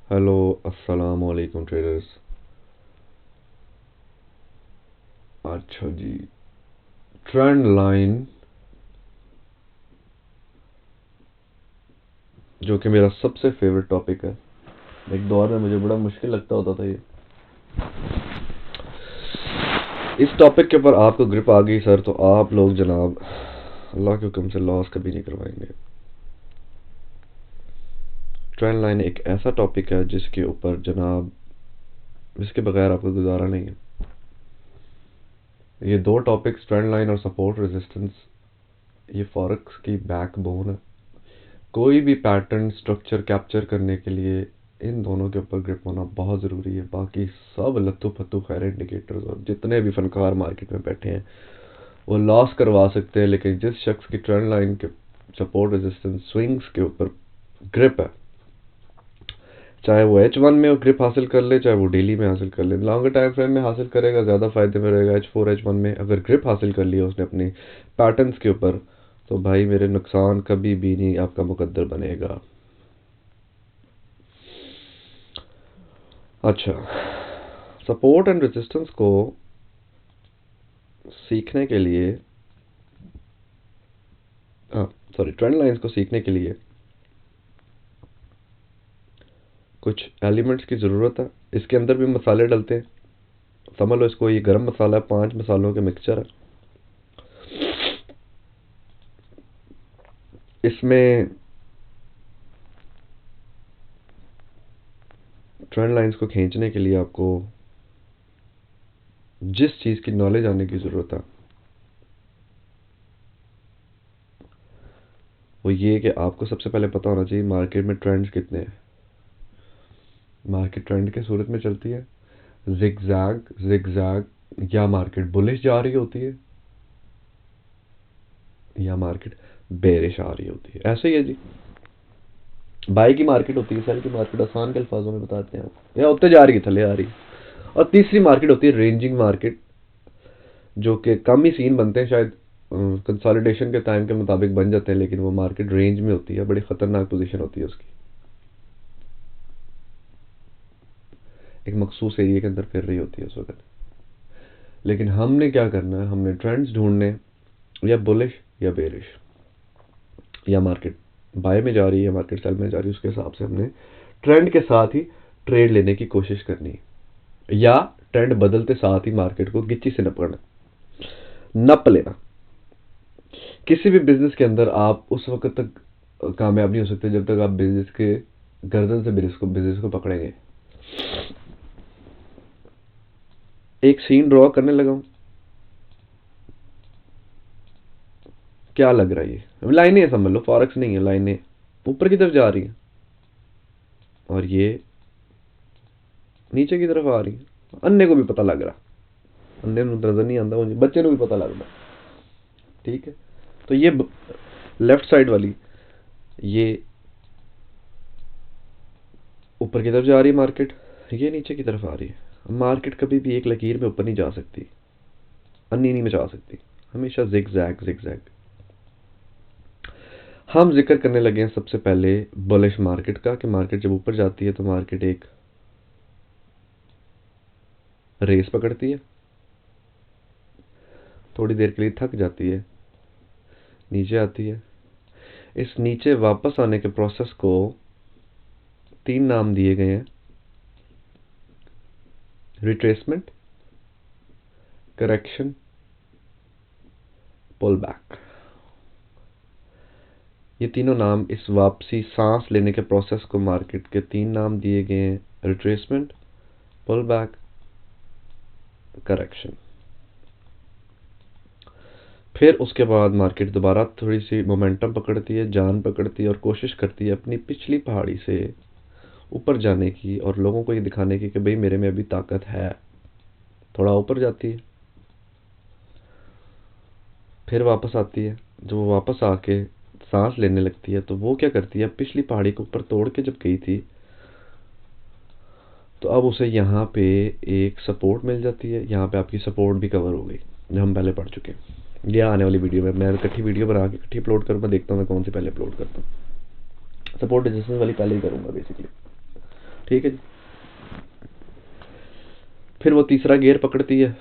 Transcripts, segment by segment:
Hello, अस्सलाम वालेकुम traders. अच्छा जी, ट्रेंड लाइन जो कि मेरा सबसे फेवरेट टॉपिक है। एक दौर में मुझे बड़ा मुश्किल लगता होता था ये। इस टॉपिक के ऊपर आपको ग्रिप आ गई सर, तो आप लोग जनाब अल्लाह के हुक्म से लॉस कभी नहीं करवाएंगे। ट्रेंड लाइन एक ऐसा टॉपिक है जिसके ऊपर जनाब, जिसके बगैर आपको गुजारा नहीं है। ये दो टॉपिक्स, ट्रेंड लाइन और सपोर्ट रेजिस्टेंस, ये फॉरेक्स की बैकबोन है। कोई भी पैटर्न स्ट्रक्चर कैप्चर करने के लिए इन दोनों के ऊपर ग्रिप होना बहुत ज़रूरी है। बाकी सब लत्तू फत्तू खैर इंडिकेटर्स और जितने भी फनकार मार्केट में बैठे हैं वो लॉस करवा सकते हैं, लेकिन जिस शख्स की ट्रेंड लाइन के सपोर्ट रेजिस्टेंस स्विंग्स के ऊपर ग्रिप है, चाहे वो H1 में ग्रिप हासिल कर ले, चाहे वो डेली में हासिल कर ले, लॉन्गर टाइम फ्रेम में हासिल करेगा ज़्यादा फायदे में रहेगा। H4 H1 में अगर ग्रिप हासिल कर लिया उसने अपनी पैटर्न्स के ऊपर, तो भाई मेरे नुकसान कभी भी नहीं आपका मुकद्दर बनेगा। अच्छा, सपोर्ट एंड रेजिस्टेंस को सीखने के लिए, हाँ सॉरी, ट्रेंड लाइंस को सीखने के लिए कुछ एलिमेंट्स की ज़रूरत है। इसके अंदर भी मसाले डलते हैं, समझ लो इसको, ये गरम मसाला है, 5 मसालों के मिक्सचर है। इसमें ट्रेंड लाइंस को खींचने के लिए आपको जिस चीज़ की नॉलेज आने की ज़रूरत है वो ये कि आपको सबसे पहले पता होना चाहिए मार्केट में ट्रेंड्स कितने हैं। मार्केट ट्रेंड के सूरत में चलती है, जिगजैग जिगजैग, या मार्केट बुलिश जा रही होती है या मार्केट बेरिश आ रही होती है। ऐसे ही है जी, बाई की मार्केट होती है, सेल की मार्केट, आसान के अल्फाजों में बताते हैं, या ऊपर जा रही है, थले आ रही है। और तीसरी मार्केट होती है रेंजिंग मार्केट, जो कि कम ही सीन बनते हैं, शायद कंसोलिडेशन के टाइम के मुताबिक बन जाते हैं, लेकिन वो मार्केट रेंज में होती है, बड़ी ख़तरनाक पोजीशन होती है उसकी, एक मखसूस एरिया के अंदर फिर रही होती है उस वक्त। लेकिन हमने क्या करना है, हमने ट्रेंड्स ढूंढने, या बुलिश या बेरिश, या मार्केट बाय में जा रही है या मार्केट सेल में जा रही है, उसके हिसाब से हमने ट्रेंड के साथ ही ट्रेड लेने की कोशिश करनी है, या ट्रेंड बदलते साथ ही मार्केट को गिच्ची से नप लेना। किसी भी बिजनेस के अंदर आप उस वक्त तक कामयाब नहीं हो सकते जब तक आप बिजनेस के गर्दन से बिजनेस को पकड़ेंगे। एक सीन ड्रॉ करने लगा हूं, क्या लग रहा है, ये लाइनें है, समझ लो फॉरेक्स नहीं है, लाइनें ऊपर की तरफ जा रही हैं और ये नीचे की तरफ आ रही है। अन्य को भी पता लग रहा, अन्य नजर नहीं आता, मुझे बच्चे को भी पता लग रहा। ठीक है, तो ये लेफ्ट साइड वाली, ये ऊपर की तरफ जा रही है मार्केट, ये नीचे की तरफ आ रही है। मार्केट कभी भी एक लकीर में ऊपर नहीं जा सकती, अन्नी नहीं मचा सकती, हमेशा जिग जैग जिग जैग। हम जिक्र करने लगे हैं सबसे पहले बुलिश मार्केट का, कि मार्केट जब ऊपर जाती है तो मार्केट एक रेस पकड़ती है, थोड़ी देर के लिए थक जाती है, नीचे आती है। इस नीचे वापस आने के प्रोसेस को 3 नाम दिए गए हैं: रिट्रेसमेंट, करेक्शन, पुल बैक। ये तीनों नाम, इस वापसी सांस लेने के प्रोसेस को मार्केट के 3 नाम दिए गए हैं: रिट्रेसमेंट, पुल बैक, करेक्शन। फिर उसके बाद मार्केट दोबारा थोड़ी सी मोमेंटम पकड़ती है, जान पकड़ती है और कोशिश करती है अपनी पिछली पहाड़ी से ऊपर जाने की और लोगों को ये दिखाने की कि भाई मेरे में अभी ताकत है। थोड़ा ऊपर जाती है, फिर वापस आती है। जब वो वापस आके सांस लेने लगती है तो वो क्या करती है, पिछली पहाड़ी को ऊपर तोड़ के जब गई थी तो अब उसे यहाँ पे एक सपोर्ट मिल जाती है। यहाँ पे आपकी सपोर्ट भी कवर हो गई, जो हम पहले पढ़ चुके हैं। ये आने वाली वीडियो में मैं इकट्ठी वीडियो बना के इकट्ठी अपलोड करूँगा, देखता हूँ मैं कौन सी पहले अपलोड करता हूँ। सपोर्ट रेजिस्टेंस वाली पहले ही करूँगा बेसिकली। ठीक है जी। फिर वो तीसरा गियर पकड़ती है,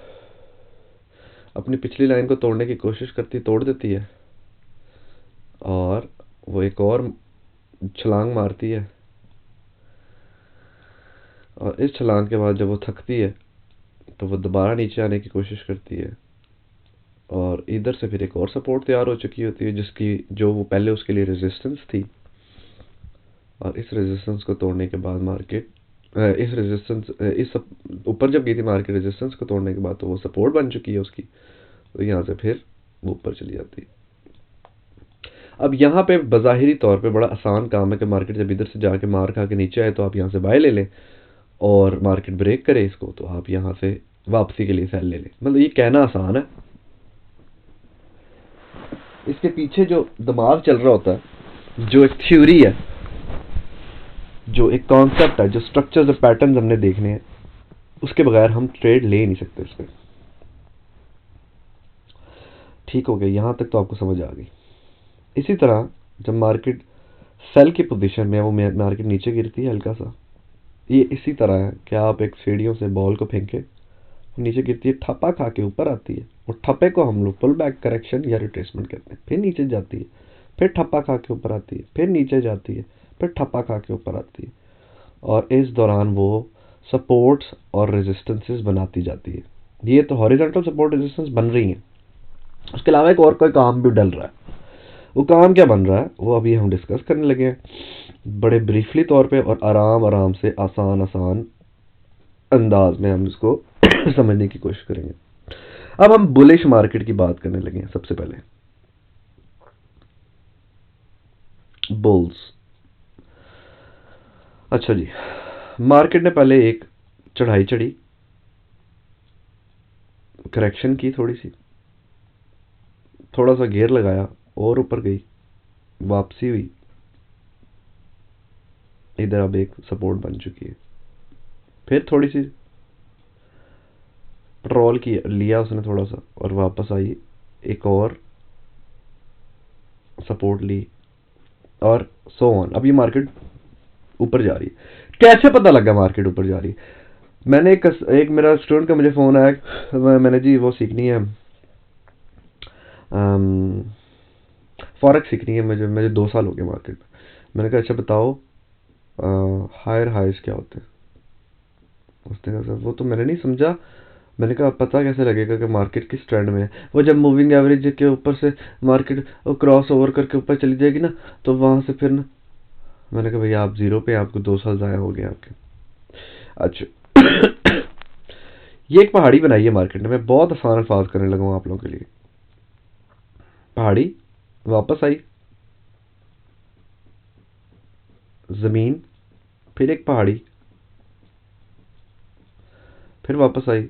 अपनी पिछली लाइन को तोड़ने की कोशिश करती, तोड़ देती है, और वो एक और छलांग मारती है, और इस छलांग के बाद जब वो थकती है तो वो दोबारा नीचे आने की कोशिश करती है, और इधर से फिर एक और सपोर्ट तैयार हो चुकी होती है जिसकी जो वो पहले उसके लिए रेजिस्टेंस थी, और इस रेजिस्टेंस को तोड़ने के बाद मार्केट इस रेजिस्टेंस इस ऊपर जब गई थी मार्केट रेजिस्टेंस को तोड़ने के बाद, तो वो सपोर्ट बन चुकी है उसकी, तो यहाँ से फिर वो ऊपर चली जाती है। अब यहाँ पे बज़ाहिरी तौर पे बड़ा आसान काम है कि मार्केट जब इधर से जाके मार खा के नीचे आए तो आप यहाँ से बाय ले लें, और मार्केट ब्रेक करे इसको तो आप यहाँ से वापसी के लिए सेल ले लें। मतलब ये कहना आसान है, इसके पीछे जो दिमाग चल रहा होता है, जो एक थ्योरी है, जो एक कॉन्सेप्ट है, जो स्ट्रक्चर्स और पैटर्न्स हमने देखने हैं, उसके बगैर हम ट्रेड ले नहीं सकते इसमें। ठीक हो गया, यहाँ तक तो आपको समझ आ गई। इसी तरह जब मार्केट सेल की पोजीशन में है, वो मार्केट नीचे गिरती है हल्का सा, ये इसी तरह है कि आप एक सीढ़ियों से बॉल को फेंके, नीचे गिरती है, ठप्पा खा के ऊपर आती है, और ठप्पे को हम लोग पुल बैक करेक्शन या रिट्रेसमेंट कहते हैं। फिर नीचे जाती है, फिर ठप्पा खा के ऊपर आती है, फिर नीचे जाती है, फिर ठप्पा खा के ऊपर आती है, और इस दौरान वो सपोर्ट्स और रेजिस्टेंसेस बनाती जाती है। ये तो हॉरिजॉन्टल सपोर्ट रेजिस्टेंस बन रही हैं, उसके अलावा एक और कोई काम भी डल रहा है। वो काम क्या बन रहा है वो अभी हम डिस्कस करने लगे हैं बड़े ब्रीफली तौर पे, और आराम आराम से आसान आसान अंदाज में हम इसको समझने की कोशिश करेंगे। अब हम बुलिश मार्केट की बात करने लगे हैं। सबसे पहले बुल्स। अच्छा जी, मार्केट ने पहले एक चढ़ाई चढ़ी, करेक्शन की, थोड़ी सी, थोड़ा सा घेर लगाया और ऊपर गई, वापसी हुई, इधर अब एक सपोर्ट बन चुकी है, फिर थोड़ी सी पेट्रोल की लिया उसने थोड़ा सा, और वापस आई, एक और सपोर्ट ली, और सो ऑन। अब ये मार्केट ऊपर जा रही है। कैसे पता लगा मार्केट ऊपर जा रही है? मैंने एक मेरा स्टूडेंट का मुझे फ़ोन आया, मैंने जी वो सीखनी है, फॉरेक्स सीखनी है मुझे 2 साल हो गए मार्केट में। मैंने कहा अच्छा बताओ हायर हाइज क्या होते हैं? उसने कहा सर वो तो मैंने नहीं समझा। मैंने कहा पता कैसे लगेगा कि मार्केट किस ट्रेंड में है? वो जब मूविंग एवरेज के ऊपर से मार्केट क्रॉस ओवर करके ऊपर चली जाएगी ना, तो वहाँ से फिर ना, मैंने कहा भैया आप जीरो पे, आपको 2 साल ज़ाया हो गया आपके। अच्छा ये एक पहाड़ी बनाई है मार्केट ने, मैं बहुत आसान अल्फाज करने लगा हूँ आप लोगों के लिए। पहाड़ी, वापस आई, ज़मीन, फिर एक पहाड़ी, फिर वापस आई,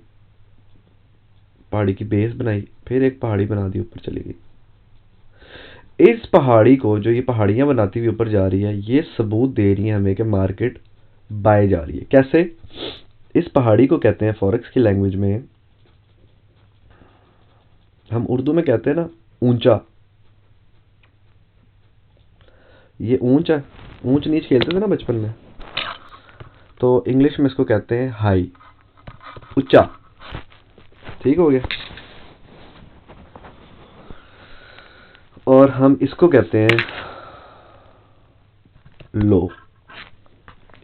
पहाड़ी की बेस बनाई, फिर एक पहाड़ी बना दी, ऊपर चली गई। इस पहाड़ी को, जो ये पहाड़ियां बनाती हुई ऊपर जा रही है, ये सबूत दे रही है हमें कि मार्केट बाय जा रही है। कैसे? इस पहाड़ी को कहते हैं फॉरेक्स की लैंग्वेज में, हम उर्दू में कहते हैं ना ऊंचा, ये ऊंच है, ऊंच नीच खेलते थे ना बचपन में, तो इंग्लिश में इसको कहते हैं हाई, ऊंचा। ठीक हो गया। और हम इसको कहते हैं लो।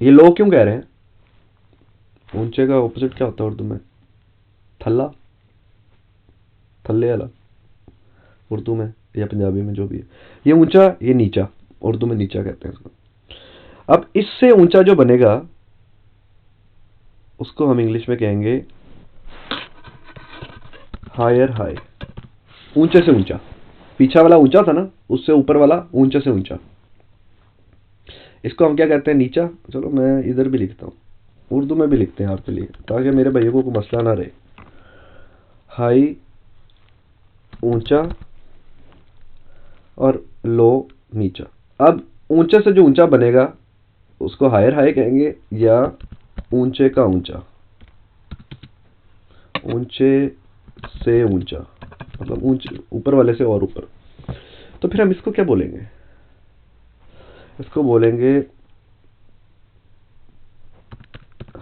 ये लो क्यों कह रहे हैं? ऊंचे का ऑपोजिट क्या होता है उर्दू में? थल्ला, थल्ले वाला, उर्दू में या पंजाबी में जो भी है। ये ऊंचा, ये नीचा, उर्दू में नीचा कहते हैं इसको। अब इससे ऊंचा जो बनेगा उसको हम इंग्लिश में कहेंगे हायर हाई। ऊंचे से ऊंचा, पीछा वाला ऊंचा था ना, उससे ऊपर वाला ऊंचे से ऊंचा, इसको हम क्या कहते हैं? नीचा। चलो मैं इधर भी लिखता हूँ, उर्दू में भी लिखते हैं आपके लिए, ताकि मेरे भाइयों को कोई मसला ना रहे। हाई ऊंचा, और लो नीचा। अब ऊंचे से जो ऊंचा बनेगा उसको हायर हाई कहेंगे, या ऊंचे का ऊंचा, ऊंचे से ऊंचा, मतलब ऊंचे ऊपर वाले से और ऊपर। तो फिर हम इसको क्या बोलेंगे? इसको बोलेंगे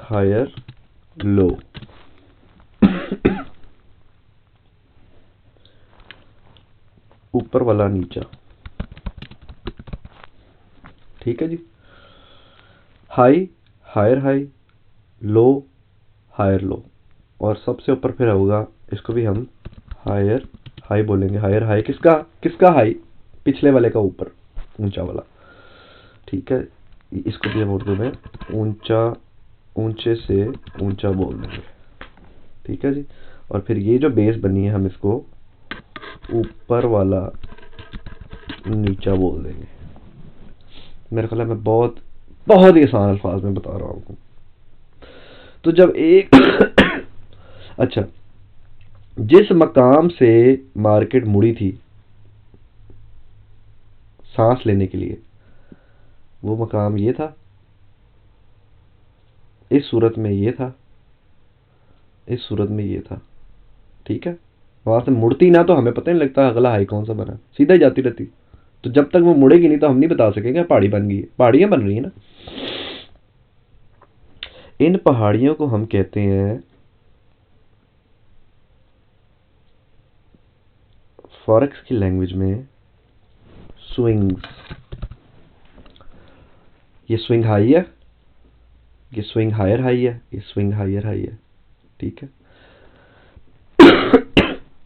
हायर लो, ऊपर वाला नीचा, ठीक है जी। High higher high, low higher low, और सबसे ऊपर फिर होगा, इसको भी हम हायर हाई बोलेंगे। हायर हाई किसका किसका हाई, पिछले वाले का ऊपर, ऊंचा वाला, ठीक है। इसको भी हम उर्दू में ऊंचा, ऊंचे से ऊंचा बोल देंगे, ठीक है जी। और फिर ये जो बेस बनी है हम इसको ऊपर वाला नीचा बोल देंगे। मेरे ख्याल में बहुत बहुत ही आसान अल्फाज में बता रहा हूँ आपको। तो जब एक अच्छा, जिस मकाम से मार्केट मुड़ी थी सांस लेने के लिए, वो मकाम ये था, इस सूरत में ये था, इस सूरत में ये था, ठीक है। वहां से मुड़ती ना तो हमें पता नहीं लगता अगला हाई कौन सा बना, सीधा ही जाती रहती। तो जब तक वो मुड़ेगी नहीं तो हम नहीं बता सकेंगे पहाड़ी बन गई है। पहाड़ियां बन रही है ना। इन पहाड़ियों को हम कहते हैं फॉरेक्स की लैंग्वेज में स्विंग्स। ये स्विंग हाई है, ये स्विंग हायर हाई है, ये स्विंग हायर हाई है, ठीक है।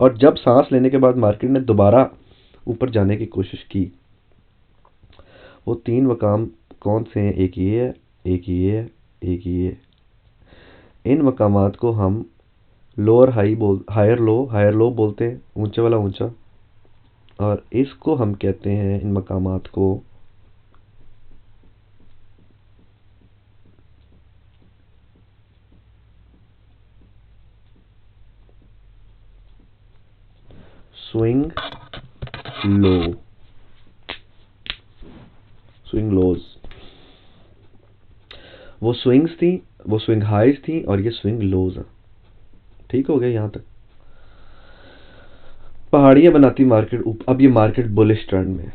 और जब सांस लेने के बाद मार्केट ने दोबारा ऊपर जाने की कोशिश की, वो तीन मकाम कौन से हैं, एक ये है, एक ये है, एक ये है। इन मकामात को हम लोअर हाई बोल, हायर लो बोलते हैं, ऊंचे वाला ऊंचा। और इसको हम कहते हैं, इन मकामात को स्विंग लो, स्विंग लोज। वो स्विंग्स थी, वो स्विंग हाइज थी, और ये स्विंग लोज है। ठीक हो गया यहां तक। पहाड़ियां बनाती मार्केट, अब ये मार्केट बुलिश ट्रेंड में है,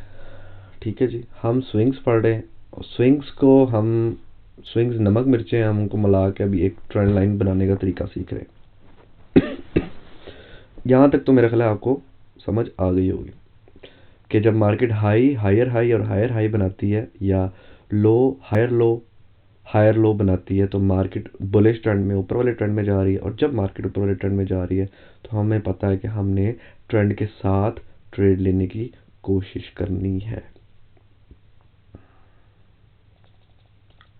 ठीक है जी। हम स्विंग्स पढ़ रहे हैं, और स्विंग्स को हम, स्विंग्स नमक मिर्चें हम उनको मिला के अभी एक ट्रेंड लाइन बनाने का तरीका सीख रहे हैं। यहां तक तो मेरा ख्याल है आपको समझ आ गई होगी कि जब मार्केट हाई हायर हाई और हायर हाई बनाती है, या लो हायर लो बनाती है, तो मार्केट बुलिश ट्रेंड में, ऊपर वाले ट्रेंड में जा रही है। और जब मार्केट ऊपर वाले ट्रेंड में जा रही है तो हमें पता है कि हमने ट्रेंड के साथ ट्रेड लेने की कोशिश करनी है।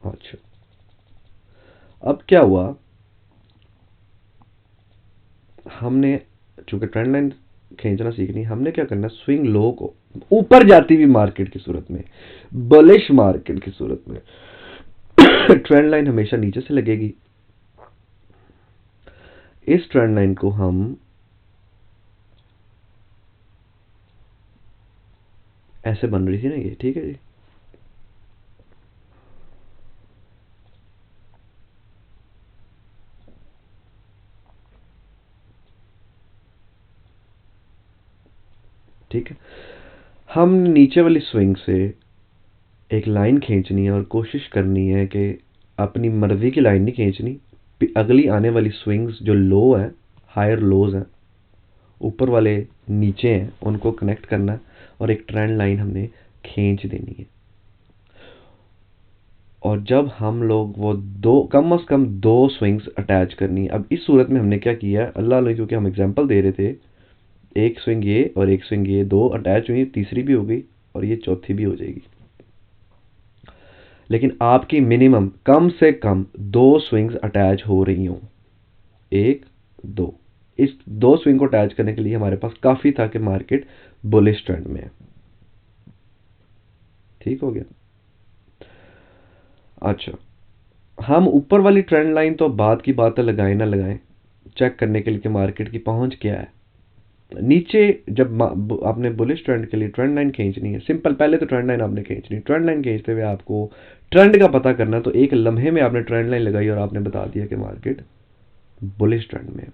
अच्छा, अब क्या हुआ, हमने चूंकि ट्रेंड लाइन खींचना सीखनी, हमने क्या करना, स्विंग लो को ऊपर जाती हुई मार्केट की सूरत में, बुलिश मार्केट की सूरत में ट्रेंड लाइन हमेशा नीचे से लगेगी। इस ट्रेंड लाइन को हम ऐसे बन रही थी ना ये, ठीक है जी। ठीक है, हम नीचे वाली स्विंग से एक लाइन खींचनी है और कोशिश करनी है कि अपनी मर्जी की लाइन नहीं खींचनी, अगली आने वाली स्विंग्स जो लो है, हायर लोज हैं, ऊपर वाले नीचे हैं, उनको कनेक्ट करना है और एक ट्रेंड लाइन हमने खींच देनी है। और जब हम लोग वो दो, कम से कम दो स्विंग्स अटैच करनी है। अब इस सूरत में हमने क्या किया है, अल्लाह अल्लाह, क्योंकि हम एग्जांपल दे रहे थे, एक स्विंग ये और एक स्विंग ये, दो अटैच हुई, तीसरी भी हो गई और ये चौथी भी हो जाएगी। लेकिन आपकी मिनिमम कम से कम दो स्विंग्स अटैच हो रही हों, एक दो। इस दो स्विंग को अटैच करने के लिए हमारे पास काफी था कि मार्केट बुलिश ट्रेंड में है। ठीक हो गया। अच्छा, हम ऊपर वाली ट्रेंड लाइन तो बाद की बात है, लगाए ना लगाएं, चेक करने के लिए कि मार्केट की पहुंच क्या है। नीचे जब आपने बुलिश ट्रेंड के लिए ट्रेंड लाइन खींचनी है, सिंपल, पहले तो ट्रेंड लाइन आपने खींचनी, ट्रेंड लाइन खींचते हुए आपको ट्रेंड का पता करना। तो एक लम्हे में आपने ट्रेंड लाइन लगाई और आपने बता दिया कि मार्केट बुलिश ट्रेंड में है।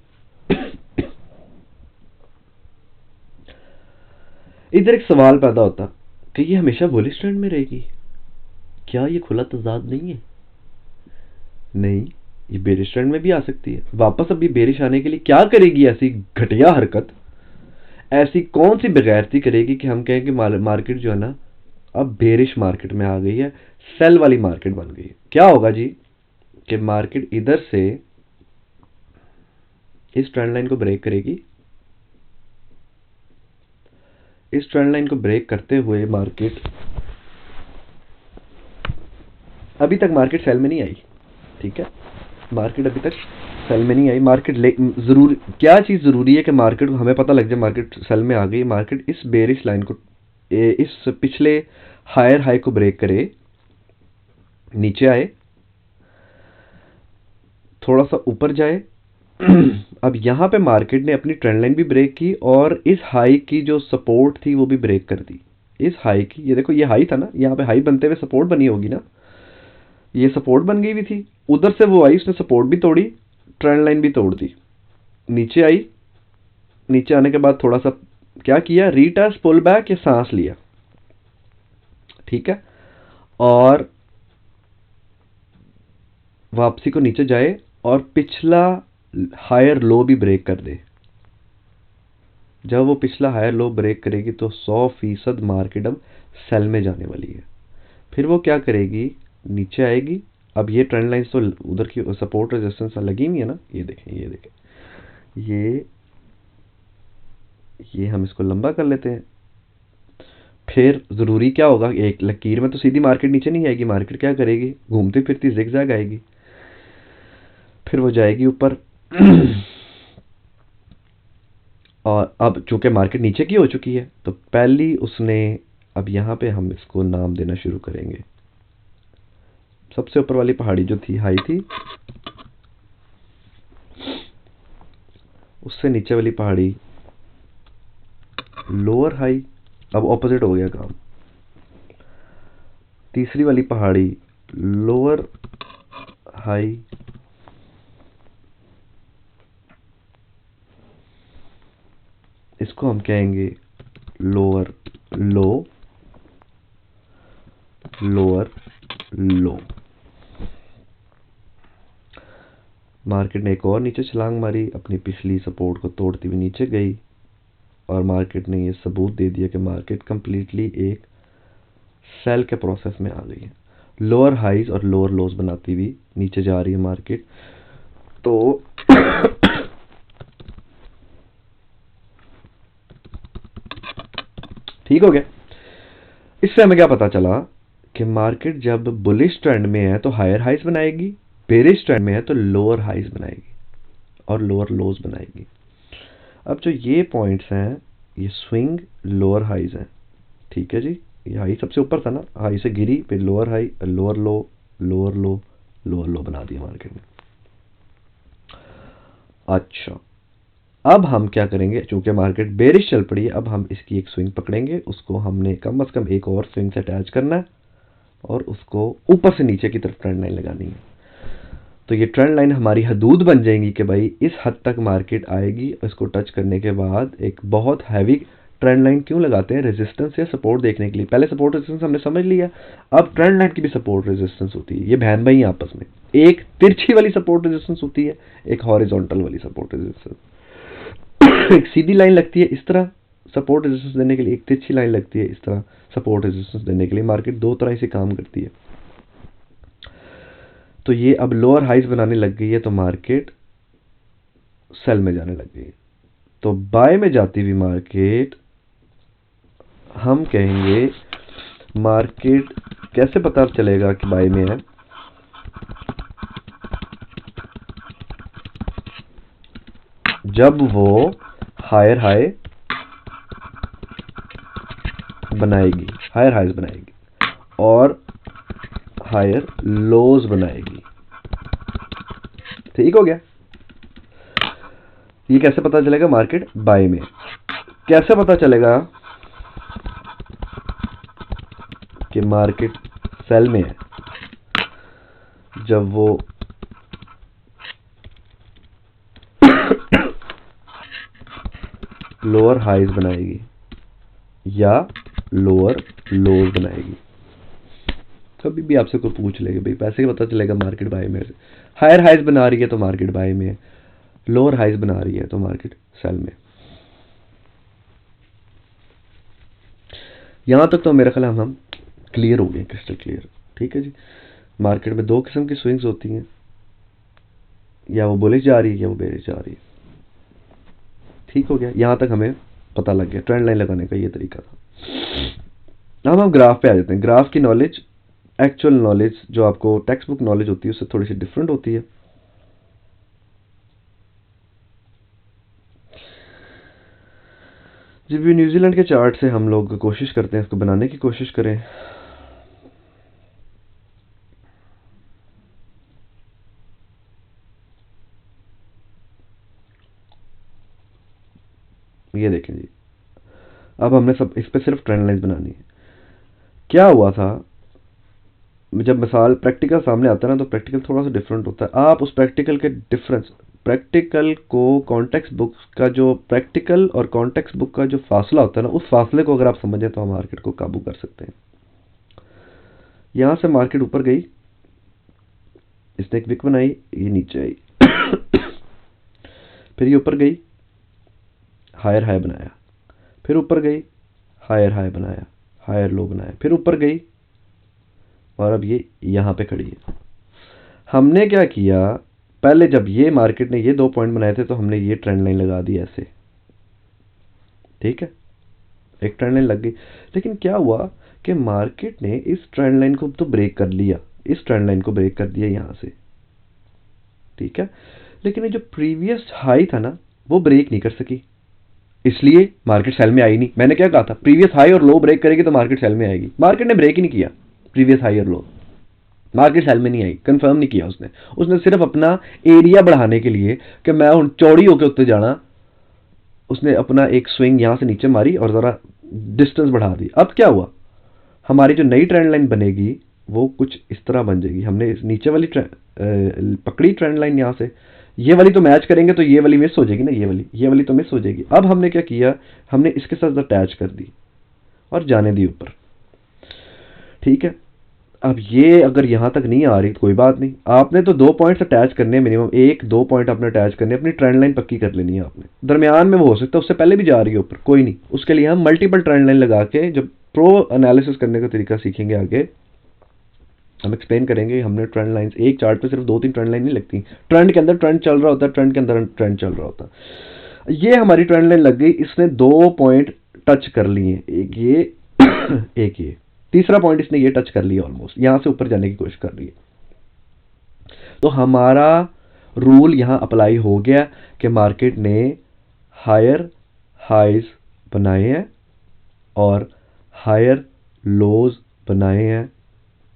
इधर एक सवाल पैदा होता कि ये हमेशा बुलिश ट्रेंड में रहेगी, क्या ये खुला तजाद नहीं है? नहीं, ये बेरिश ट्रेंड में भी आ सकती है। वापस अभी बेरिश आने के लिए क्या करेगी ऐसी घटिया हरकत, ऐसी कौन सी बेगैरती करेगी कि हम कहें कि मार्केट जो है ना अब बेरिश मार्केट में आ गई है, सेल वाली मार्केट बन गई है। क्या होगा जी कि मार्केट इधर से इस ट्रेंड लाइन को ब्रेक करेगी, इस ट्रेंड लाइन को ब्रेक करते हुए मार्केट, अभी तक मार्केट सेल में नहीं आई, ठीक है, मार्केट अभी तक सेल में नहीं आई। मार्केट जरूर क्या चीज़ ज़रूरी है कि मार्केट को हमें पता लग जाए मार्केट सेल में आ गई। मार्केट इस बेरिश लाइन को, इस पिछले हायर हाई को ब्रेक करे, नीचे आए, थोड़ा सा ऊपर जाए। अब यहाँ पे मार्केट ने अपनी ट्रेंड लाइन भी ब्रेक की और इस हाई की जो सपोर्ट थी वो भी ब्रेक कर दी। इस हाई की, ये देखो ये हाई था ना, यहाँ पे हाई बनते हुए सपोर्ट बनी होगी ना, ये सपोर्ट बन गई भी थी। उधर से वो आई, उसने सपोर्ट भी तोड़ी, ट्रेंड लाइन भी तोड़ दी, नीचे आई। नीचे आने के बाद थोड़ा सा क्या किया, रीटेस्ट पुल बैक या सांस लिया, ठीक है, और वापसी को नीचे जाए और पिछला हायर लो भी ब्रेक कर दे। जब वो पिछला हायर लो ब्रेक करेगी तो 100% मार्केट अब सेल में जाने वाली है। फिर वो क्या करेगी, नीचे आएगी। अब ये ट्रेंड लाइन तो उधर की सपोर्ट रेजिस्टेंस लगी हुई है ना, ये देखें, ये देखें, ये हम इसको लंबा कर लेते हैं। फिर ज़रूरी क्या होगा, एक लकीर में तो सीधी मार्केट नीचे नहीं आएगी, मार्केट क्या करेगी, घूमती फिरती जिगजैग आएगी, फिर वो जाएगी ऊपर। और अब चूंकि मार्केट नीचे की हो चुकी है तो पहली उसने, अब यहाँ पे हम इसको नाम देना शुरू करेंगे। सबसे ऊपर वाली पहाड़ी जो थी, हाई थी, उससे नीचे वाली पहाड़ी लोअर हाई। अब ऑपोजिट हो गया काम, तीसरी वाली पहाड़ी लोअर हाई, इसको हम कहेंगे लोअर लो, लोअर लो। मार्केट ने एक और नीचे छलांग मारी, अपनी पिछली सपोर्ट को तोड़ती हुई नीचे गई और मार्केट ने ये सबूत दे दिया कि मार्केट कंप्लीटली एक सेल के प्रोसेस में आ गई है। लोअर हाइज और लोअर लोज बनाती हुई नीचे जा रही है मार्केट। तो ठीक हो गया। इससे हमें क्या पता चला कि मार्केट जब बुलिश ट्रेंड में है तो हायर हाइज बनाएगी, बेरिश ट्रेंड में है तो लोअर हाइज बनाएगी और लोअर लोज बनाएगी। अब जो ये पॉइंट्स हैं ये स्विंग लोअर हाइज हैं, ठीक है जी। ये हाई सबसे ऊपर था ना, हाई से गिरी, फिर लोअर हाई, लोअर लो, लोअर लो, लोअर लो बना दिया मार्केट ने। अच्छा, अब हम क्या करेंगे, चूंकि मार्केट बेरिश चल पड़ी है, अब हम इसकी एक स्विंग पकड़ेंगे, उसको हमने कम से कम एक और स्विंग से अटैच करना है और उसको ऊपर से नीचे की तरफ ट्रेंड लाइन लगानी है। तो ये ट्रेंड लाइन हमारी हदूद बन जाएंगी कि भाई इस हद तक मार्केट आएगी। इसको टच करने के बाद एक बहुत हैवी ट्रेंड लाइन क्यों लगाते हैं, रेजिस्टेंस या सपोर्ट देखने के लिए। पहले सपोर्ट रेजिस्टेंस हमने समझ लिया, अब ट्रेंड लाइन की भी सपोर्ट रेजिस्टेंस होती है। ये बहन भाई आपस में, एक तिरछी वाली सपोर्ट रेजिस्टेंस होती है, एक हॉरिजॉन्टल वाली सपोर्ट रेजिस्टेंस। एक सीधी लाइन लगती है इस तरह सपोर्ट रेजिस्टेंस देने के लिए, एक तिरछी लाइन लगती है इस तरह सपोर्ट रेजिस्टेंस देने के लिए। मार्केट दो तरह से काम करती है। तो ये अब लोअर हाइज बनाने लग गई है तो मार्केट सेल में जाने लग गई है। तो बाय में जाती हुई मार्केट, हम कहेंगे मार्केट कैसे पता चलेगा कि बाय में है, जब वो हायर हाई बनाएगी, हायर हाइज बनाएगी और हायर लोज बनाएगी। ठीक हो गया। ये कैसे पता चलेगा मार्केट बाय में, कैसे पता चलेगा कि मार्केट सेल में है, जब वो लोअर हाइज बनाएगी या लोअर लोज बनाएगी। कभी भी आपसे कोई पूछ लेगा भाई पैसे का पता चलेगा मार्केट बाय में से। हायर हाइज बना रही है तो मार्केट बाय में, लोअर हाइज बना रही है तो मार्केट सेल में। यहाँ तक तो मेरा ख्याल हम क्लियर हो गए, क्रिस्टल क्लियर। ठीक है जी। मार्केट में दो किस्म की स्विंग्स होती हैं, या वो बुलिश जा रही है या वो बेरिश जा रही है। ठीक हो गया, यहाँ तक हमें पता लग गया ट्रेंड लाइन लगाने का ये तरीका था। अब हम ग्राफ पे आ जाते हैं। ग्राफ की नॉलेज एक्चुअल नॉलेज जो आपको टेक्स्ट बुक नॉलेज होती है उससे थोड़ी सी डिफरेंट होती है। जब भी न्यूजीलैंड के चार्ट से हम लोग कोशिश करते हैं इसको बनाने की कोशिश करें, ये देखें जी। अब हमने सब इस पे सिर्फ ट्रेंड लाइंस बनानी है। क्या हुआ था, जब मिसाल प्रैक्टिकल सामने आता है ना तो प्रैक्टिकल थोड़ा सा डिफरेंट होता है। आप उस प्रैक्टिकल के डिफरेंस, प्रैक्टिकल को कॉन्टेक्स्ट बुक का जो प्रैक्टिकल और कॉन्टेक्स्ट बुक का जो फासला होता है ना, उस फासले को अगर आप समझें तो हम मार्केट को काबू कर सकते हैं। यहां से मार्केट ऊपर गई, इसने एक विक बनाई, ये नीचे आई फिर ये ऊपर गई, हायर हाई बनाया, फिर ऊपर गई, हायर हाई बनाया, हायर लो बनाया, फिर ऊपर गई और अब ये यहां पे खड़ी है। हमने क्या किया, पहले जब ये मार्केट ने ये 2 पॉइंट बनाए थे तो हमने ये ट्रेंड लाइन लगा दी ऐसे। ठीक है, एक ट्रेंड लाइन लग गई। लेकिन क्या हुआ कि मार्केट ने इस ट्रेंड लाइन को तो ब्रेक कर लिया, इस ट्रेंड लाइन को ब्रेक कर दिया यहां से। ठीक है, लेकिन ये जो प्रीवियस हाई था ना वो ब्रेक नहीं कर सकी, इसलिए मार्केट सेल में आई नहीं। मैंने क्या कहा था, प्रीवियस हाई और लो ब्रेक करेगी तो मार्केट सेल में आएगी। मार्केट ने ब्रेक ही नहीं किया प्रीवियस हाई और लो, मार्केट सेल में नहीं आई, कंफर्म नहीं किया उसने। उसने सिर्फ अपना एरिया बढ़ाने के लिए कि मैं हूं चौड़ी होकर उत्ते जाना, उसने अपना एक स्विंग यहां से नीचे मारी और जरा डिस्टेंस बढ़ा दी। अब क्या हुआ, हमारी जो नई ट्रेंड लाइन बनेगी वो कुछ इस तरह बन जाएगी। हमने इस नीचे वाली पकड़ी ट्रेंड लाइन यहां से, ये वाली तो मैच करेंगे तो ये वाली मिस हो जाएगी ना, ये वाली तो मिस हो जाएगी। अब हमने क्या किया, हमने इसके साथ अटैच कर दी और जाने दी ऊपर। ठीक है, अब ये अगर यहां तक नहीं आ रही तो कोई बात नहीं, आपने तो 2 पॉइंट्स अटैच करने, मिनिमम 1-2 पॉइंट आपने अटैच करने, अपनी ट्रेंड लाइन पक्की कर लेनी है आपने। दरमियान में वो हो सकता है उससे पहले भी जा रही है ऊपर, कोई नहीं, उसके लिए हम मल्टीपल ट्रेंड लाइन लगा के जब प्रो एनालिसिस करने का तरीका सीखेंगे आगे हम एक्सप्लेन करेंगे। हमने ट्रेंड लाइंस एक चार्ट पे सिर्फ 2-3 ट्रेंड लाइन नहीं लगती, ट्रेंड के अंदर ट्रेंड चल रहा होता है, ट्रेंड के अंदर ट्रेंड चल रहा होता है। ये हमारी ट्रेंड लाइन लग गई, इसने 2 पॉइंट टच कर लिए, एक ये एक ये, तीसरा पॉइंट इसने ये टच कर लिया, ऑलमोस्ट यहां से ऊपर जाने की कोशिश कर रही है। तो हमारा रूल यहां अप्लाई हो गया कि मार्केट ने हायर हाइज बनाए हैं और हायर लोज बनाए हैं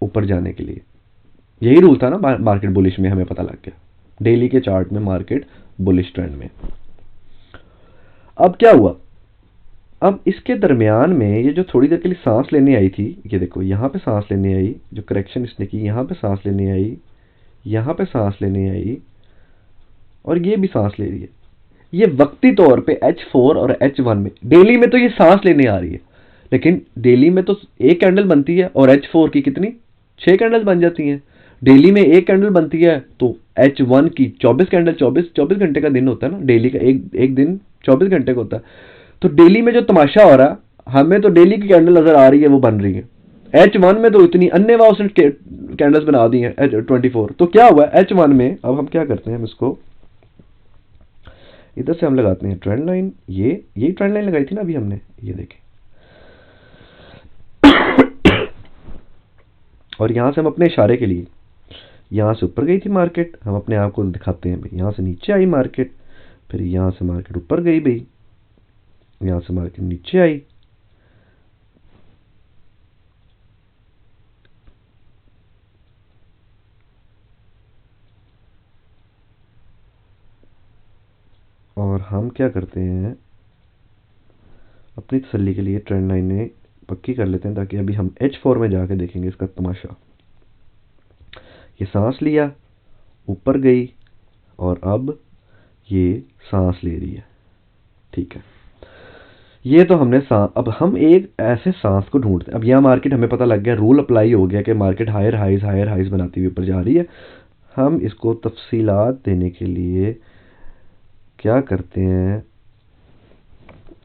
ऊपर जाने के लिए। यही रूल था ना मार्केट बुलिश में, हमें पता लग गया डेली के चार्ट में मार्केट बुलिश ट्रेंड में। अब क्या हुआ, अब इसके दरमियान में ये जो थोड़ी देर के लिए सांस लेने आई थी, ये देखो यहां पे सांस लेने आई, जो करेक्शन इसने की यहां पे सांस लेने आई, यहां पे सांस लेने आई और ये भी सांस ले रही है। ये वक्ती तौर पे H4 और H1 में, डेली में तो ये सांस लेने आ रही है, लेकिन डेली में तो एक कैंडल बनती है और H4 की कितनी 6 कैंडल बन जाती हैं। डेली में एक कैंडल बनती है तो H1 की 24 कैंडल, 24 घंटे का दिन होता है ना डेली का, एक दिन 24 घंटे का होता है। तो डेली में जो तमाशा हो रहा है, हमें तो डेली की कैंडल नजर आ रही है, वो बन रही है। H1 में तो इतनी अन्य उसने कैंडल्स बना दी हैं H24। तो क्या हुआ H1 में, अब हम क्या करते हैं, हम इसको इधर से हम लगाते हैं ट्रेंड लाइन, ये ट्रेंड लाइन लगाई थी ना अभी हमने, ये देखें और यहां से हम अपने इशारे के लिए, यहां से ऊपर गई थी मार्केट, हम अपने आप को दिखाते हैं भाई, यहां से नीचे आई मार्केट, फिर यहां से मार्केट ऊपर गई भाई, यहां से मार्केट नीचे आई, और हम क्या करते हैं अपनी तसल्ली के लिए ट्रेंड लाइनें पक्की कर लेते हैं ताकि अभी हम H4 में जाके देखेंगे इसका तमाशा। ये सांस लिया, ऊपर गई और अब ये सांस ले रही है। ठीक है, ये तो हमने अब हम एक ऐसे सांस को ढूंढते हैं। अब यह मार्केट हमें पता लग गया, रूल अप्लाई हो गया कि मार्केट हायर हाइज बनाती हुई ऊपर जा रही है। हम इसको तफसीलात देने के लिए क्या करते हैं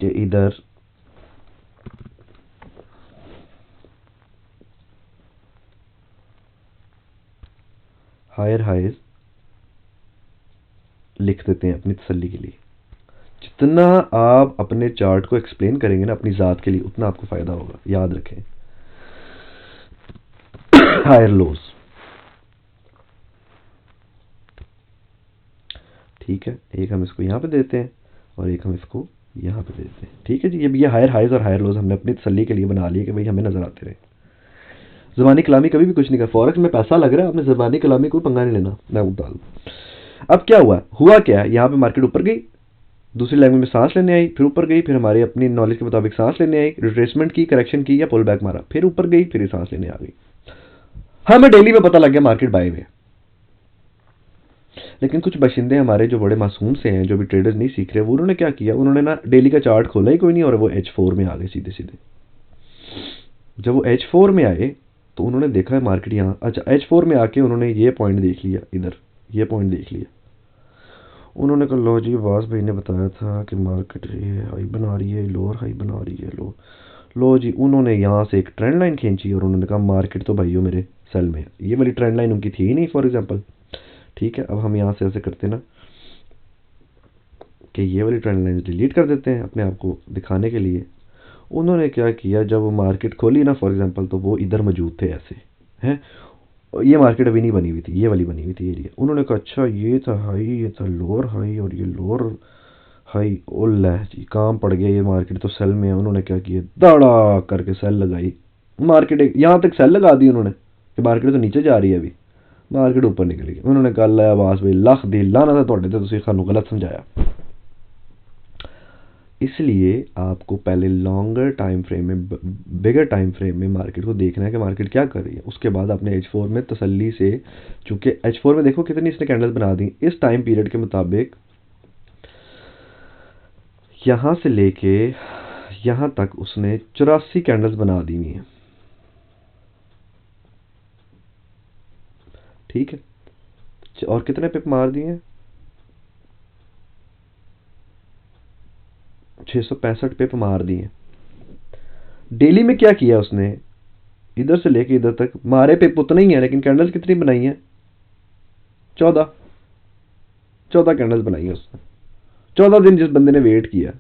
कि इधर हायर हाइज लिख देते हैं अपनी तसल्ली के लिए। जितना आप अपने चार्ट को एक्सप्लेन करेंगे ना अपनी ज़ात के लिए, उतना आपको फ़ायदा होगा, याद रखें। हायर लोज, ठीक है, एक हम इसको यहाँ पे देते हैं और एक हम इसको यहाँ पे देते हैं। ठीक है जी, ये हायर हाइज और हायर लोज हमने अपनी तसल्ली के लिए बना लिए कि भाई हमें नज़र आते रहे। ज़बानी कलामी कभी भी कुछ नहीं कर, फॉरेक्स में पैसा लग रहा है, आपने ज़बानी कलामी कोई पंगा नहीं लेना, मैं बता दूँ। अब क्या हुआ क्या है, यहाँ पे मार्केट ऊपर गई, दूसरी लैंग्वेज में सांस लेने आई, फिर ऊपर गई, फिर हमारी अपनी नॉलेज के मुताबिक सांस लेने आई, रिट्रेसमेंट की, करेक्शन की या पुल बैक मारा, फिर ऊपर गई, फिर सांस लेने आ गई। हमें डेली में पता लग गया मार्केट बाय में। लेकिन कुछ बशिंदे हमारे जो बड़े मासूम से हैं, जो भी ट्रेडर्स नहीं सीख रहे, वो उन्होंने क्या किया, उन्होंने ना डेली का चार्ट खोला ही कोई नहीं और वो H4 में आ गए सीधे सीधे। जब वो H4 में आए तो उन्होंने देखा है मार्केट यहाँ, अच्छा H4 में आके उन्होंने ये पॉइंट देख लिया, इधर ये पॉइंट देख लिया। उन्होंने कहा लो जी, वास भाई ने बताया था कि मार्केट ये हाई बना रही है, लोअर हाई बना रही है, लो जी, उन्होंने यहाँ से एक ट्रेंड लाइन खींची और उन्होंने कहा मार्केट तो भाइयों मेरे सेल में है। ये वाली ट्रेंड लाइन उनकी थी ही नहीं, फॉर एग्जांपल। ठीक है, अब हम यहाँ से ऐसे करते ना कि ये वाली ट्रेंड लाइन डिलीट कर देते हैं अपने आप को दिखाने के लिए। उन्होंने क्या किया, जब वो मार्केट खोली ना फॉर एग्जांपल, तो वो इधर मौजूद थे ऐसे हैं, ये मार्केट अभी नहीं बनी हुई थी, ये वाली बनी हुई थी एरिया। उन्होंने कहा अच्छा ये था हाई, ये था लोअर हाई और ये लोअर हाई, ओल्ला जी काम पड़ गया, ये मार्केट तो सेल में है। उन्होंने क्या किया, दाड़ा करके सेल लगाई, मार्केट यहाँ तक सेल लगा दी उन्होंने कि मार्केट तो नीचे जा रही है, अभी मार्केट ऊपर निकल गई। उन्होंने कहा लै आवास भाई लख दी लाना था थोड़े, तो सानू गलत समझाया। इसलिए आपको पहले लॉन्गर टाइम फ्रेम में, बिगर टाइम फ्रेम में मार्केट को देखना है कि मार्केट क्या कर रही है। उसके बाद आपने H4 में तसल्ली से, चूंकि H4 में देखो कितनी इसने कैंडल्स बना दी इस टाइम पीरियड के मुताबिक, यहाँ से लेके यहाँ तक उसने 84 कैंडल्स बना दी हुई हैं। ठीक है, और कितने पिप मार दिए हैं, 665 पिप मार दिए। डेली में क्या किया उसने, इधर से लेके इधर तक मारे पिप उतने ही है, लेकिन कैंडल्स कितनी बनाई है, 14 कैंडल्स बनाई है उसने। 14 दिन जिस बंदे ने वेट किया,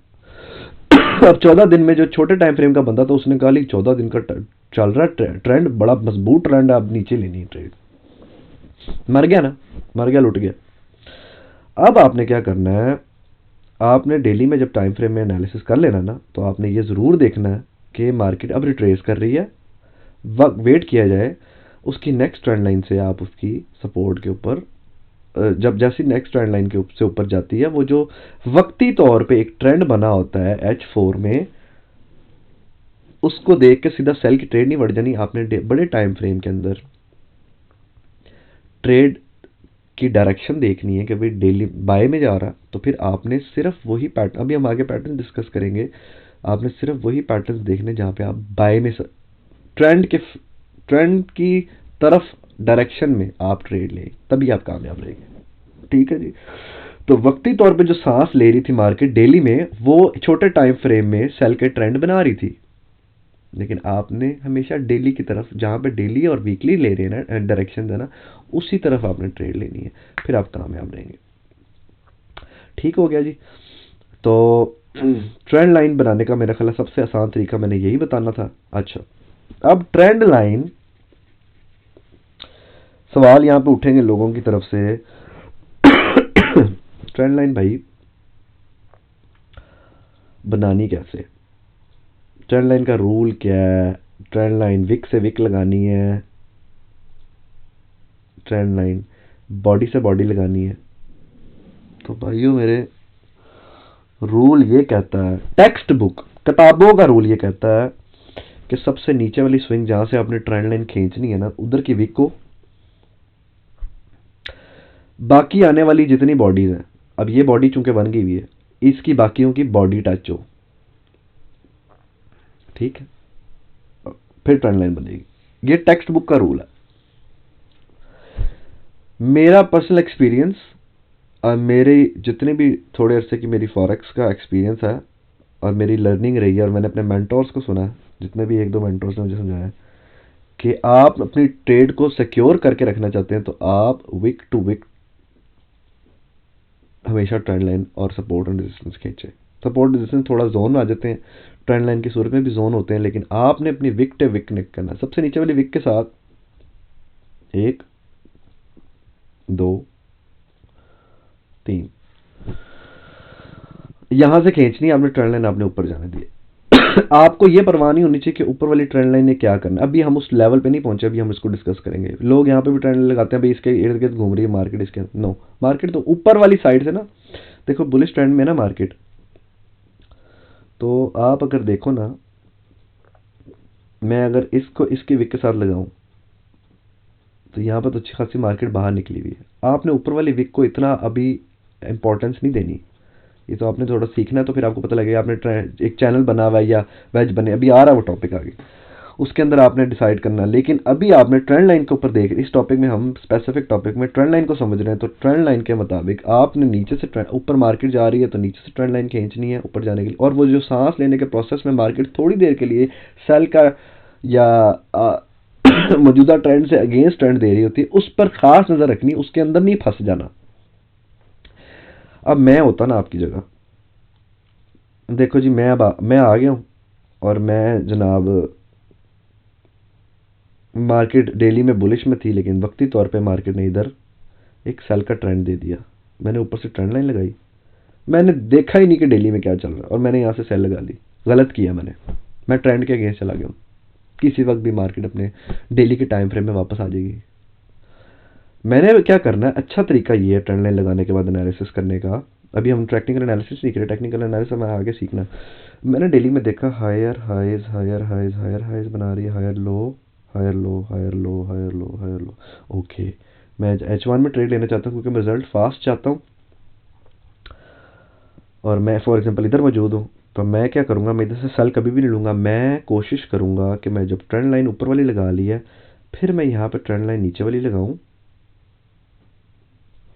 अब 14 दिन में जो छोटे टाइम फ्रेम का बंदा था उसने कहा ली 14 दिन का चल रहा ट्रेंड बड़ा मजबूत ट्रेंड है, अब नीचे लेनी है ट्रेड, मर गया ना, मर गया, लुट गया। अब आपने क्या करना है, आपने डेली में जब टाइम फ्रेम में एनालिसिस कर लेना ना, तो आपने ये ज़रूर देखना है कि मार्केट अब रिट्रेस कर रही है, वक्त वेट किया जाए उसकी नेक्स्ट ट्रेंड लाइन से, आप उसकी सपोर्ट के ऊपर, जब जैसी नेक्स्ट ट्रेंड लाइन के से ऊपर जाती है, वो जो वक्ती तौर पे एक ट्रेंड बना होता है H4 में, उसको देख के सीधा सेल की ट्रेड नहीं बढ़ जानी। आपने बड़े टाइम फ्रेम के अंदर ट्रेड की डायरेक्शन देखनी है कि भाई डेली बाय में जा रहा, तो फिर आपने सिर्फ वही पैटर्न, अभी हम आगे पैटर्न डिस्कस करेंगे, आपने सिर्फ वही पैटर्न देखने जहाँ पे आप बाय में ट्रेंड की तरफ डायरेक्शन में आप ट्रेड लें, तभी आप कामयाब रहेंगे। ठीक है जी, तो वक्ती तौर पे जो सांस ले रही थी मार्केट डेली में, वो छोटे टाइम फ्रेम में सेल के ट्रेंड बना रही थी, लेकिन आपने हमेशा डेली की तरफ, जहाँ पे डेली और वीकली ले रहे हैं ना डायरेक्शन है ना, उसी तरफ आपने ट्रेड लेनी है, फिर आप कामयाब रहेंगे। ठीक हो गया जी। तो ट्रेंड लाइन बनाने का मेरा ख्याल है सबसे आसान तरीका मैंने यही बताना था। अच्छा, अब ट्रेंड लाइन, सवाल यहाँ पे उठेंगे लोगों की तरफ से, ट्रेंड लाइन भाई बनानी कैसे, ट्रेंड लाइन का रूल क्या है, ट्रेंड लाइन विक से विक लगानी है, ट्रेंड लाइन बॉडी से बॉडी लगानी है। तो भाइयों मेरे, रूल ये कहता है, टेक्स्ट बुक किताबों का रूल ये कहता है कि सबसे नीचे वाली स्विंग जहां से आपने ट्रेंड लाइन खींचनी है ना, उधर की विक को, बाकी आने वाली जितनी बॉडीज हैं, अब ये बॉडी चूंकि बन गई हुई है, इसकी बाकियों की बॉडी टच हो, ठीक है, फिर ट्रेंड लाइन बनेगी। ये टेक्स्ट बुक का रूल है। मेरा पर्सनल एक्सपीरियंस और मेरे जितने भी थोड़े अरसे की मेरी फॉरेक्स का एक्सपीरियंस है और मेरी लर्निंग रही है, और मैंने अपने मेंटोर्स को सुना है, जितने भी एक दो मेंटोर्स ने मुझे समझाया है कि आप अपनी ट्रेड को सिक्योर करके रखना चाहते हैं तो आप विक टू विक हमेशा ट्रेंड लाइन और सपोर्ट एंड रेजिस्टेंस खींचे। सपोर्ट रेजिस्टेंस थोड़ा जोन में आ जाते हैं, ट्रेंड लाइन की सूरत में भी जोन होते हैं, लेकिन आपने अपनी विक टू विक निक करना। सबसे नीचे वाली विक के साथ 1 2 3 यहां से खींचनी, आपने ट्रेंड लाइन आपने ऊपर जाने दिए। आपको ये परवाह नहीं होनी चाहिए कि ऊपर वाली ट्रेंड लाइन ने क्या करना। अभी हम उस लेवल पे नहीं पहुंचे, अभी हम इसको डिस्कस करेंगे। लोग यहाँ पे भी ट्रेंड लाइन लगाते हैं, भाई इसके इर्द गिर्द घूम रही है मार्केट, इसके नो, मार्केट तो ऊपर वाली साइड से ना, देखो बुलिश ट्रेंड में ना मार्केट, तो आप अगर देखो ना, मैं अगर इसको इसके विक के साथ लगाऊं तो यहाँ पर तो अच्छी खासी मार्केट बाहर निकली हुई है। आपने ऊपर वाली विक को इतना अभी इंपॉर्टेंस नहीं देनी, ये तो आपने थोड़ा सीखना है, तो फिर आपको पता लगेगा। आपने एक चैनल बना हुआ है या वेज बने, अभी आ रहा है वो टॉपिक आगे, उसके अंदर आपने डिसाइड करना। लेकिन अभी आपने ट्रेंड लाइन के ऊपर देख, इस टॉपिक में हम स्पेसिफिक टॉपिक में ट्रेंड लाइन को समझ रहे हैं, तो ट्रेंड लाइन के मुताबिक आपने नीचे से ऊपर मार्केट जा रही है तो नीचे से ट्रेंड लाइन खींचनी है ऊपर जाने के लिए। और वो जो सांस लेने के प्रोसेस में मार्केट थोड़ी देर के लिए सेल का या मौजूदा ट्रेंड से अगेंस्ट ट्रेंड दे रही होती है, उस पर खास नजर रखनी, उसके अंदर नहीं फंस जाना। अब मैं होता ना आपकी जगह, देखो जी, मैं आ गया हूँ और मैं जनाब मार्केट डेली में बुलिश में थी, लेकिन वक्ती तौर पे मार्केट ने इधर एक सेल का ट्रेंड दे दिया। मैंने ऊपर से ट्रेंड लाइन लगाई, मैंने देखा ही नहीं कि डेली में क्या चल रहा है, और मैंने यहाँ से सेल लगा ली। गलत किया मैंने, मैं ट्रेंड के अगेंस्ट चला गया हूँ। किसी वक्त भी मार्केट अपने डेली के टाइम फ्रेम में वापस आ जाएगी। मैंने क्या करना है, अच्छा तरीका ये है ट्रेंड लाइन लगाने के बाद एनालिसिस करने का। अभी हम टेक्निकल एनालिसिस सीख रहे हैं, टेक्निकल एनालिसिस हमें आगे सीखना। मैंने डेली में देखा higher highs higher highs higher highs बना रही है, higher low higher low higher low higher low higher low. Okay, मैं H1 में ट्रेड लेना चाहता हूँ क्योंकि मैं रिजल्ट फास्ट चाहता हूँ, और मैं फॉर एग्जांपल इधर मौजूद हूँ, तो मैं क्या करूँगा, मैं इधर से सेल कभी भी नहीं लूँगा। मैं कोशिश करूँगा कि मैं जब ट्रेंड लाइन ऊपर वाली लगा ली है, फिर मैं यहाँ पर ट्रेंड लाइन नीचे वाली लगाऊँ।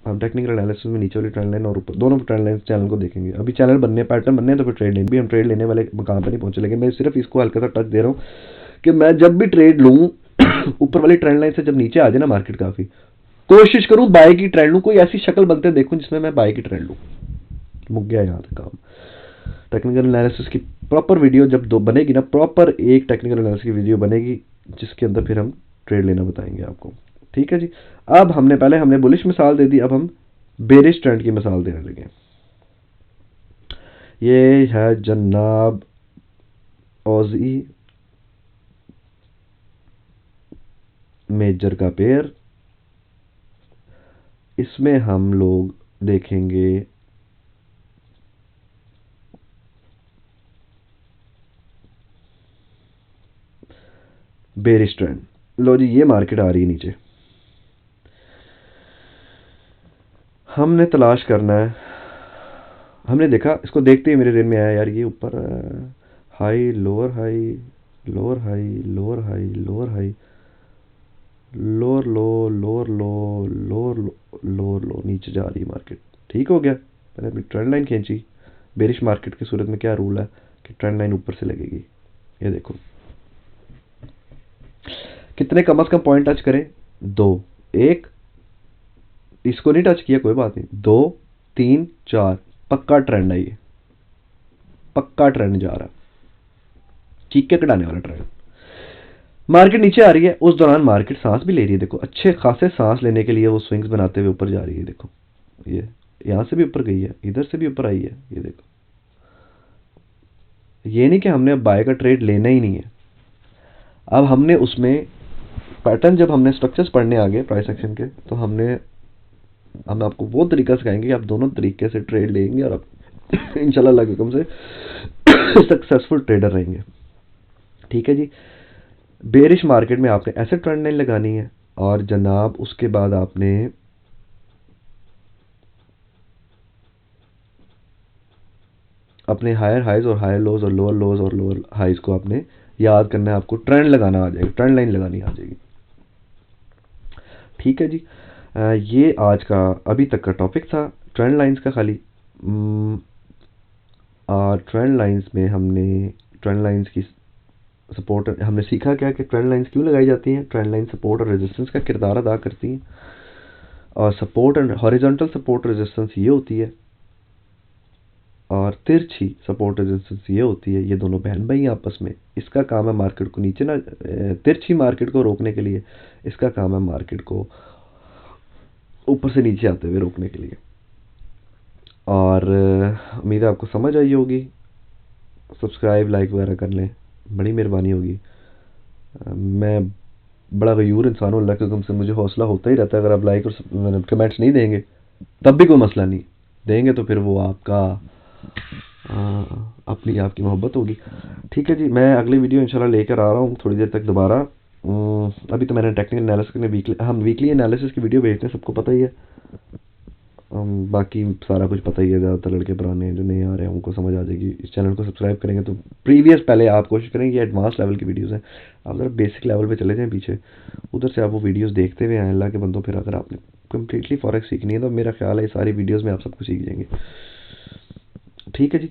हम टेक्निकल एनालिसिस में नीचे वाली ट्रेंड लाइन और ऊपर दोनों ट्रेंड लाइन चैनल को देखेंगे। अभी चैनल बनने, पैटर्न बनने, तो फिर ट्रेड लेने भी, हम ट्रेड लेने वाले मकाम पर नहीं पहुंचे, लेकिन मैं सिर्फ इसको हल्का सा टच दे रहा हूँ कि मैं जब भी ट्रेड लूँ ऊपर वाली ट्रेंड लाइन से जब नीचे आ जाए ना मार्केट, काफ़ी कोशिश करूँ बाय की ट्रेंड लूँ, कोई ऐसी शक्ल बनते देखूँ जिसमें मैं बाय की ट्रेंड लूँ। मुक गया यहाँ तक काम। टेक्निकल एनालिसिस की प्रॉपर वीडियो जब दो बनेगी ना, प्रॉपर एक टेक्निकल एनालिसिस की वीडियो बनेगी जिसके अंदर फिर हम ट्रेड लेना बताएंगे आपको। ठीक है जी। अब हमने बुलिश मिसाल दे दी, अब हम बेरिश ट्रेंड की मिसाल देने लगे। ये है जनाब ऑजी मेजर का पेयर, इसमें हम लोग देखेंगे बेरिश ट्रेंड। लो जी, ये मार्केट आ रही है नीचे, हमने तलाश करना है। हमने देखा, इसको देखते ही मेरे दिन में आया यार, ये ऊपर high lower high lower high lower high lower high lower लो लोअर लो लोअर लो लोअर लो, नीचे जा रही है मार्केट। ठीक हो गया, मैंने अपनी ट्रेंड लाइन खींची। बेरिश मार्केट की सूरत में क्या रूल है कि ट्रेंड लाइन ऊपर से लगेगी। ये देखो कितने कम से कम पॉइंट टच करें, 2, 1, इसको नहीं टच किया कोई बात नहीं, 2 3 4, पक्का ट्रेंड है ये, पक्का ट्रेंड जा रहा है, चीखे कटाने वाला ट्रेंड। मार्केट नीचे आ रही है, उस दौरान मार्केट सांस भी ले रही है। देखो अच्छे खासे सांस लेने के लिए वो स्विंग्स बनाते हुए ऊपर जा रही है। देखो ये यहां से भी ऊपर गई है, इधर से भी ऊपर आई है। ये देखो, ये नहीं कि हमने अब बाय का ट्रेड लेना ही नहीं है। अब हमने उसमें पैटर्न, जब हमने स्ट्रक्चर्स पढ़ने आ गए प्राइस एक्शन के, तो हम आपको वो तरीका सिखाएंगे कि आप दोनों तरीके से ट्रेड लेंगे और आप इंशाल्लाह अल्लाह के हुक्म से सक्सेसफुल ट्रेडर रहेंगे। ठीक है जी। बेरिश मार्केट में आपने ऐसे ट्रेंड लाइन लगानी है, और जनाब उसके बाद आपने अपने हायर हाइज और हायर लोज और लोअर हाइज को आपने याद करना है, आपको ट्रेंड लगाना आ जाएगा, ट्रेंड लाइन लगानी आ जाएगी। ठीक है जी। ये आज का अभी तक का टॉपिक था ट्रेंड लाइंस का खाली। ट्रेंड लाइंस में हमने ट्रेंड लाइंस की सपोर्ट हमने सीखा क्या कि ट्रेंड लाइंस क्यों लगाई जाती हैं, ट्रेंड लाइन सपोर्ट और रेजिस्टेंस का किरदार अदा करती हैं, और support and horizontal support resistance ये होती है, और तिरछी सपोर्ट रेजिस्टेंस ये होती है। ये दोनों बहन भाई हैं आपस में। इसका काम है मार्केट को नीचे ना, तिरछी मार्केट को रोकने के लिए, इसका काम है मार्केट को ऊपर से नीचे आते हुए रोकने के लिए। और उम्मीद है आपको समझ आई होगी। सब्सक्राइब लाइक वगैरह कर लें, बड़ी मेहरबानी होगी। मैं बड़ा गयूर इंसान हूँ, अल्लाह के हुक्म से मुझे हौसला होता ही रहता है। अगर आप लाइक और कमेंट्स नहीं देंगे तब भी कोई मसला नहीं, देंगे तो फिर वो आपका अपनी आपकी मोहब्बत होगी। ठीक है जी, मैं अगली वीडियो इंशाल्लाह लेकर आ रहा हूँ थोड़ी देर तक दोबारा। अभी तो मैंने टेक्निकल एनालिसिस ने हम वीकली एनालिसिस की वीडियो भेजते हैं, सबको पता ही है। बाकी सारा कुछ पता ही है, ज़्यादातर लड़के पुराने जो नहीं आ रहे हैं उनको समझ आ जाएगी। इस चैनल को सब्सक्राइब करेंगे तो प्रीवियस, पहले आप कोशिश करेंगे कि एडवांस लेवल की वीडियोस हैं, आप ज़रा बेसिक लेवल पे चले जाएं पीछे, उधर से आप वो वीडियोस देखते हुए आए अल्लाह के बंदों। फिर अगर आपने कम्प्लीटली फॉरेक्स सीखनी है तो मेरा ख्याल है सारी वीडियोज़ में आप सब कुछ सीख जाएंगे। ठीक है जी।